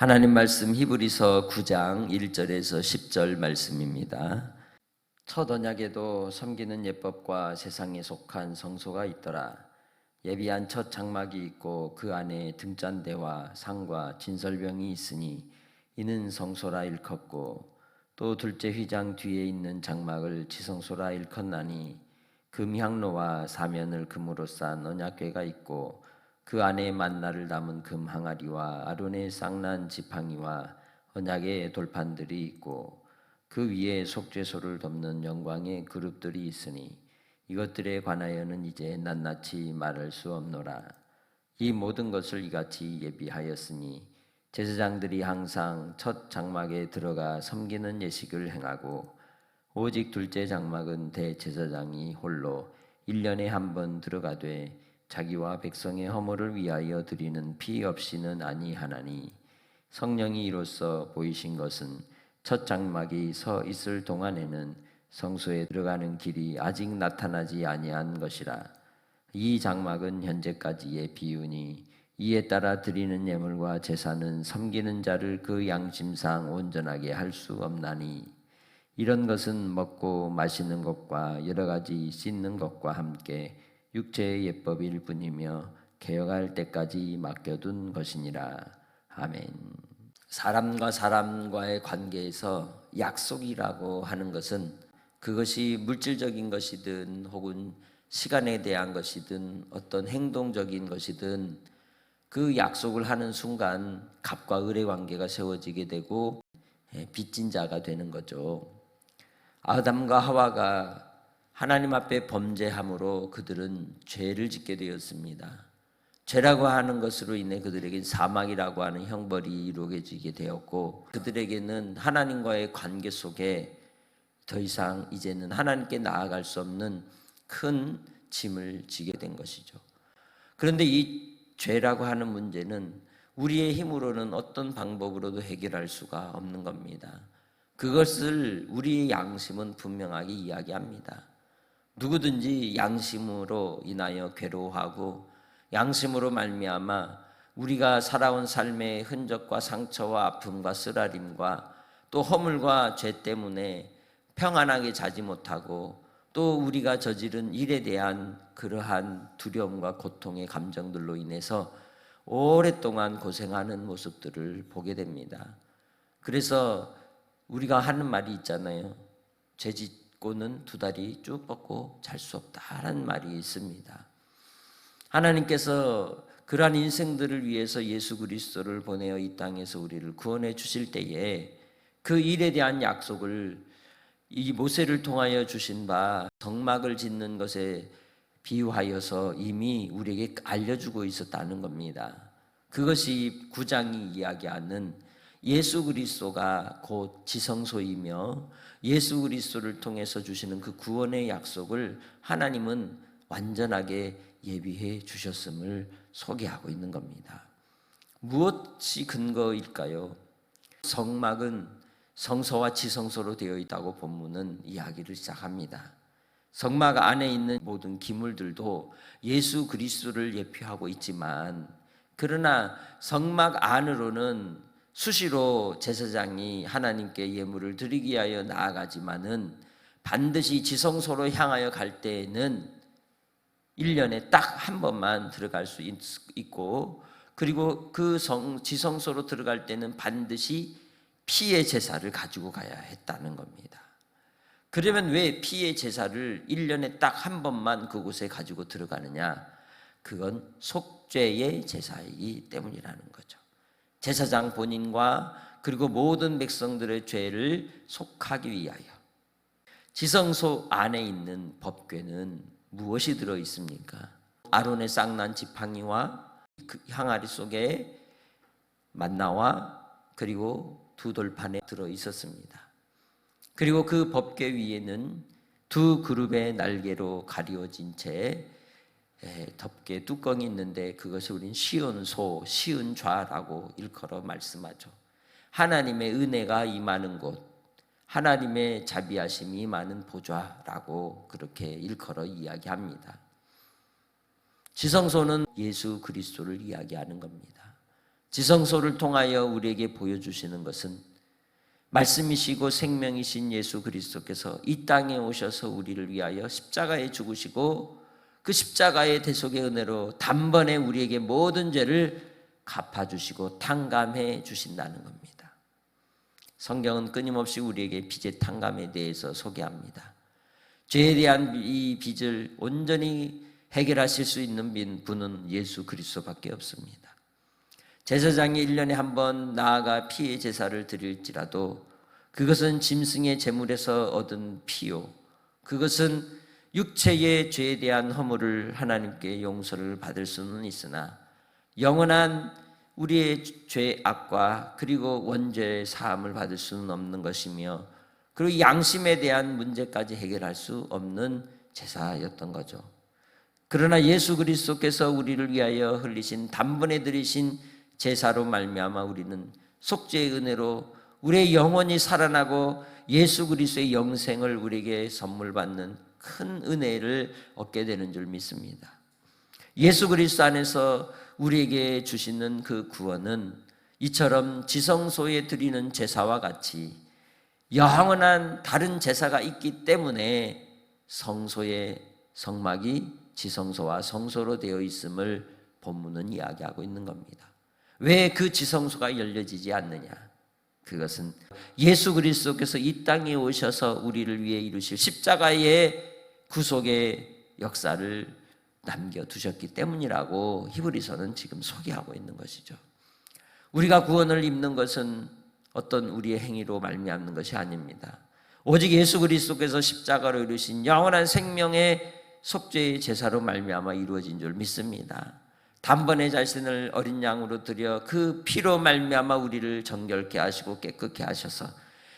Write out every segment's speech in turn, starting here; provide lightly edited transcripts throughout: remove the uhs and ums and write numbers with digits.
하나님 말씀 히브리서 9장 1절에서 10절 말씀입니다. 첫 언약에도 섬기는 예법과 세상에 속한 성소가 있더라. 예비한 첫 장막이 있고 그 안에 등잔대와 상과 진설병이 있으니 이는 성소라 일컫고, 또 둘째 휘장 뒤에 있는 장막을 지성소라 일컫나니 금향로와 사면을 금으로 싼 언약궤가 있고 그 안에 만나를 담은 금 항아리와 아론의 쌍난 지팡이와 언약의 돌판들이 있고 그 위에 속죄소를 덮는 영광의 그룹들이 있으니 이것들에 관하여는 이제 낱낱이 말할 수 없노라. 이 모든 것을 이같이 예비하였으니 제사장들이 항상 첫 장막에 들어가 섬기는 예식을 행하고, 오직 둘째 장막은 대제사장이 홀로 1년에 한 번 들어가되 자기와 백성의 허물을 위하여 드리는 피 없이는 아니하나니, 성령이 이로써 보이신 것은 첫 장막이 서 있을 동안에는 성소에 들어가는 길이 아직 나타나지 아니한 것이라. 이 장막은 현재까지의 비유니 이에 따라 드리는 예물과 제사는 섬기는 자를 그 양심상 온전하게 할 수 없나니, 이런 것은 먹고 마시는 것과 여러 가지 씻는 것과 함께 육체의 예법일 뿐이며 개혁할 때까지 맡겨둔 것이니라. 아멘. 사람과 사람과의 관계에서 약속이라고 하는 것은 그것이 물질적인 것이든 혹은 시간에 대한 것이든 어떤 행동적인 것이든 그 약속을 하는 순간 갑과 을의 관계가 세워지게 되고 빚진 자가 되는 거죠. 아담과 하와가 하나님 앞에 범죄함으로 그들은 죄를 짓게 되었습니다. 죄라고 하는 것으로 인해 그들에게 사망이라고 하는 형벌이 이루어지게 되었고, 그들에게는 하나님과의 관계 속에 더 이상 이제는 하나님께 나아갈 수 없는 큰 짐을 지게 된 것이죠. 그런데 이 죄라고 하는 문제는 우리의 힘으로는 어떤 방법으로도 해결할 수가 없는 겁니다. 그것을 우리의 양심은 분명하게 이야기합니다. 누구든지 양심으로 인하여 괴로워하고 양심으로 말미암아 우리가 살아온 삶의 흔적과 상처와 아픔과 쓰라림과 또 허물과 죄 때문에 평안하게 자지 못하고, 또 우리가 저지른 일에 대한 그러한 두려움과 고통의 감정들로 인해서 오랫동안 고생하는 모습들을 보게 됩니다. 그래서 우리가 하는 말이 있잖아요. 죄 짓고는 두 다리 쭉 뻗고 잘 수 없다라는 말이 있습니다. 하나님께서 그러한 인생들을 위해서 예수 그리스도를 보내어 이 땅에서 우리를 구원해 주실 때에 그 일에 대한 약속을 이 모세를 통하여 주신 바 성막을 짓는 것에 비유하여서 이미 우리에게 알려주고 있었다는 겁니다. 그것이 9장이 이야기하는 예수 그리스도가 곧 지성소이며 예수 그리스도를 통해서 주시는 그 구원의 약속을 하나님은 완전하게 예비해 주셨음을 소개하고 있는 겁니다. 무엇이 근거일까요? 성막은 성소와 지성소로 되어 있다고 본문은 이야기를 시작합니다. 성막 안에 있는 모든 기물들도 예수 그리스도를 예표하고 있지만, 그러나 성막 안으로는 수시로 제사장이 하나님께 예물을 드리기 위하여 나아가지만은 반드시 지성소로 향하여 갈 때에는 1년에 딱 한 번만 들어갈 수 있고, 그리고 그 지성소로 들어갈 때는 반드시 피의 제사를 가지고 가야 했다는 겁니다. 그러면 왜 피의 제사를 1년에 딱 한 번만 그곳에 가지고 들어가느냐? 그건 속죄의 제사이기 때문이라는 거죠. 제사장 본인과 그리고 모든 백성들의 죄를 속하기 위하여. 지성소 안에 있는 법궤는 무엇이 들어 있습니까? 아론의 쌍난 지팡이와 그 항아리 속에 만나와 그리고 두 돌판에 들어 있었습니다. 그리고 그 법궤 위에는 두 그룹의 날개로 가리워진 채 덮개 뚜껑이 있는데 그것을 우리는 시온소, 시은좌라고 일컬어 말씀하죠. 하나님의 은혜가 임하는 곳, 하나님의 자비하심이 임하는 보좌라고 그렇게 일컬어 이야기합니다. 지성소는 예수 그리스도를 이야기하는 겁니다. 지성소를 통하여 우리에게 보여주시는 것은 말씀이시고 생명이신 예수 그리스도께서 이 땅에 오셔서 우리를 위하여 십자가에 죽으시고 그 십자가의 대속의 은혜로 단번에 우리에게 모든 죄를 갚아주시고 탕감해 주신다는 겁니다. 성경은 끊임없이 우리에게 빚의 탕감에 대해서 소개합니다. 죄에 대한 이 빚을 온전히 해결하실 수 있는 분은 예수 그리스도밖에 없습니다. 제사장이 1년에 한 번 나아가 피의 제사를 드릴지라도 그것은 짐승의 제물에서 얻은 피요, 그것은 육체의 죄에 대한 허물을 하나님께 용서를 받을 수는 있으나 영원한 우리의 죄악과 그리고 원죄의 사함을 받을 수는 없는 것이며, 그리고 양심에 대한 문제까지 해결할 수 없는 제사였던 거죠. 그러나 예수 그리스도께서 우리를 위하여 흘리신 단번에 드리신 제사로 말미암아 우리는 속죄의 은혜로 우리의 영혼이 살아나고 예수 그리스도의 영생을 우리에게 선물 받는 큰 은혜를 얻게 되는 줄 믿습니다. 예수 그리스도 안에서 우리에게 주시는 그 구원은 이처럼 지성소에 드리는 제사와 같이 영원한 다른 제사가 있기 때문에 성소의 성막이 지성소와 성소로 되어 있음을 본문은 이야기하고 있는 겁니다. 왜 그 지성소가 열려지지 않느냐? 그것은 예수 그리스도께서 이 땅에 오셔서 우리를 위해 이루실 십자가의 구속의 역사를 남겨두셨기 때문이라고 히브리서는 지금 소개하고 있는 것이죠. 우리가 구원을 입는 것은 어떤 우리의 행위로 말미암는 것이 아닙니다. 오직 예수 그리스도께서 십자가로 이루신 영원한 생명의 속죄의 제사로 말미암아 이루어진 줄 믿습니다. 단번에 자신을 어린 양으로 드려 그 피로 말미암아 우리를 정결케 하시고 깨끗게 하셔서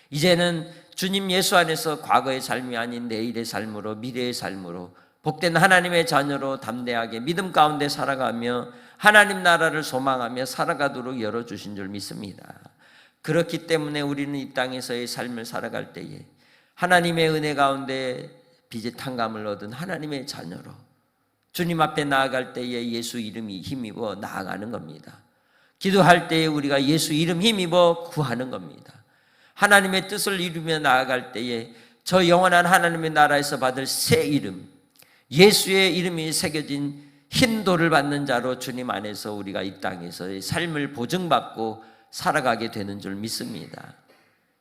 이제는 주님 예수 안에서 과거의 삶이 아닌 내일의 삶으로, 미래의 삶으로 복된 하나님의 자녀로 담대하게 믿음 가운데 살아가며 하나님 나라를 소망하며 살아가도록 열어주신 줄 믿습니다. 그렇기 때문에 우리는 이 땅에서의 삶을 살아갈 때에 하나님의 은혜 가운데 빚의 탕감을 얻은 하나님의 자녀로 주님 앞에 나아갈 때에 예수 이름이 힘입어 나아가는 겁니다. 기도할 때에 우리가 예수 이름 힘입어 구하는 겁니다. 하나님의 뜻을 이루며 나아갈 때에 저 영원한 하나님의 나라에서 받을 새 이름, 예수의 이름이 새겨진 흰돌을 받는 자로 주님 안에서 우리가 이 땅에서의 삶을 보증받고 살아가게 되는 줄 믿습니다.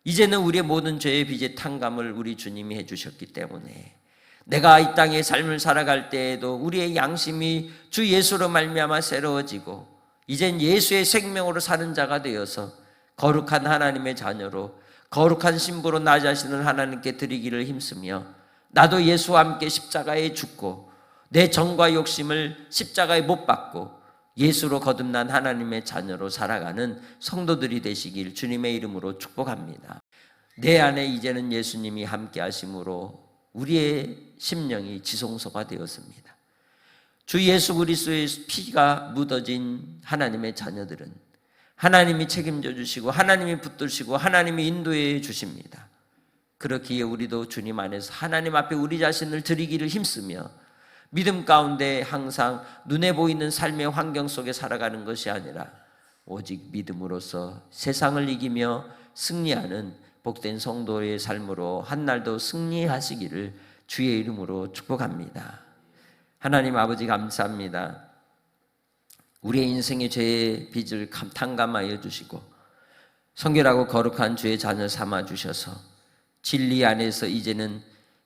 이제는 우리의 모든 죄의 빚의 탕감을 우리 주님이 해주셨기 때문에 내가 이 땅의 삶을 살아갈 때에도 우리의 양심이 주 예수로 말미암아 새로워지고 이젠 예수의 생명으로 사는 자가 되어서 거룩한 하나님의 자녀로 거룩한 신부로 나 자신을 하나님께 드리기를 힘쓰며 나도 예수와 함께 십자가에 죽고 내 정과 욕심을 십자가에 못 박고 예수로 거듭난 하나님의 자녀로 살아가는 성도들이 되시길 주님의 이름으로 축복합니다. 내 안에 이제는 예수님이 함께 하심으로 우리의 심령이 지성소가 되었습니다. 주 예수 그리스도의 피가 묻어진 하나님의 자녀들은 하나님이 책임져 주시고 하나님이 붙드시고 하나님이 인도해 주십니다. 그렇기에 우리도 주님 안에서 하나님 앞에 우리 자신을 드리기를 힘쓰며 믿음 가운데 항상 눈에 보이는 삶의 환경 속에 살아가는 것이 아니라 오직 믿음으로써 세상을 이기며 승리하는 복된 성도의 삶으로 한날도 승리하시기를 주의 이름으로 축복합니다. 하나님 아버지 감사합니다. 우리의 인생의 죄의 빚을 탕감하여 주시고 성결하고 거룩한 주의 자녀 삼아 주셔서 진리 안에서 이제는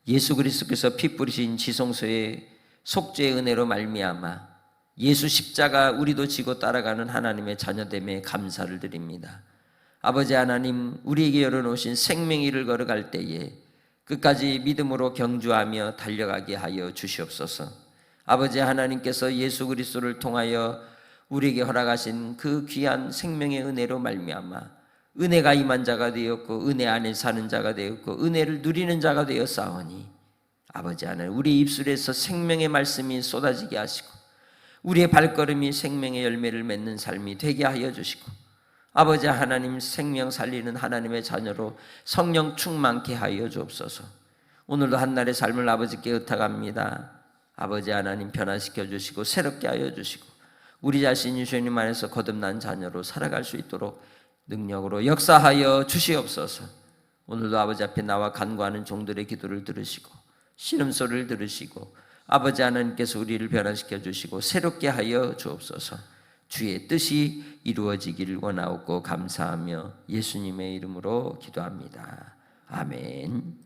예수 그리스도께서 피 뿌리신 지성소의 속죄의 은혜로 말미암아 예수 십자가 우리도 지고 따라가는 하나님의 자녀됨에 감사를 드립니다. 아버지 하나님, 우리에게 열어놓으신 생명의 길을 걸어갈 때에 끝까지 믿음으로 경주하며 달려가게 하여 주시옵소서. 아버지 하나님께서 예수 그리스도를 통하여 우리에게 허락하신 그 귀한 생명의 은혜로 말미암아 은혜가 임한 자가 되었고 은혜 안에 사는 자가 되었고 은혜를 누리는 자가 되었사오니 아버지 하나님, 우리 입술에서 생명의 말씀이 쏟아지게 하시고 우리의 발걸음이 생명의 열매를 맺는 삶이 되게 하여 주시고 아버지 하나님, 생명 살리는 하나님의 자녀로 성령 충만케 하여 주옵소서. 오늘도 한날의 삶을 아버지께 의탁합니다. 아버지 하나님 변화시켜 주시고 새롭게 하여 주시고 우리 자신이 주님 안에서 거듭난 자녀로 살아갈 수 있도록 능력으로 역사하여 주시옵소서. 오늘도 아버지 앞에 나와 간구하는 종들의 기도를 들으시고 신음소리를 들으시고 아버지 하나님께서 우리를 변화시켜 주시고 새롭게 하여 주옵소서. 주의 뜻이 이루어지기를 원하옵고 감사하며 예수님의 이름으로 기도합니다. 아멘.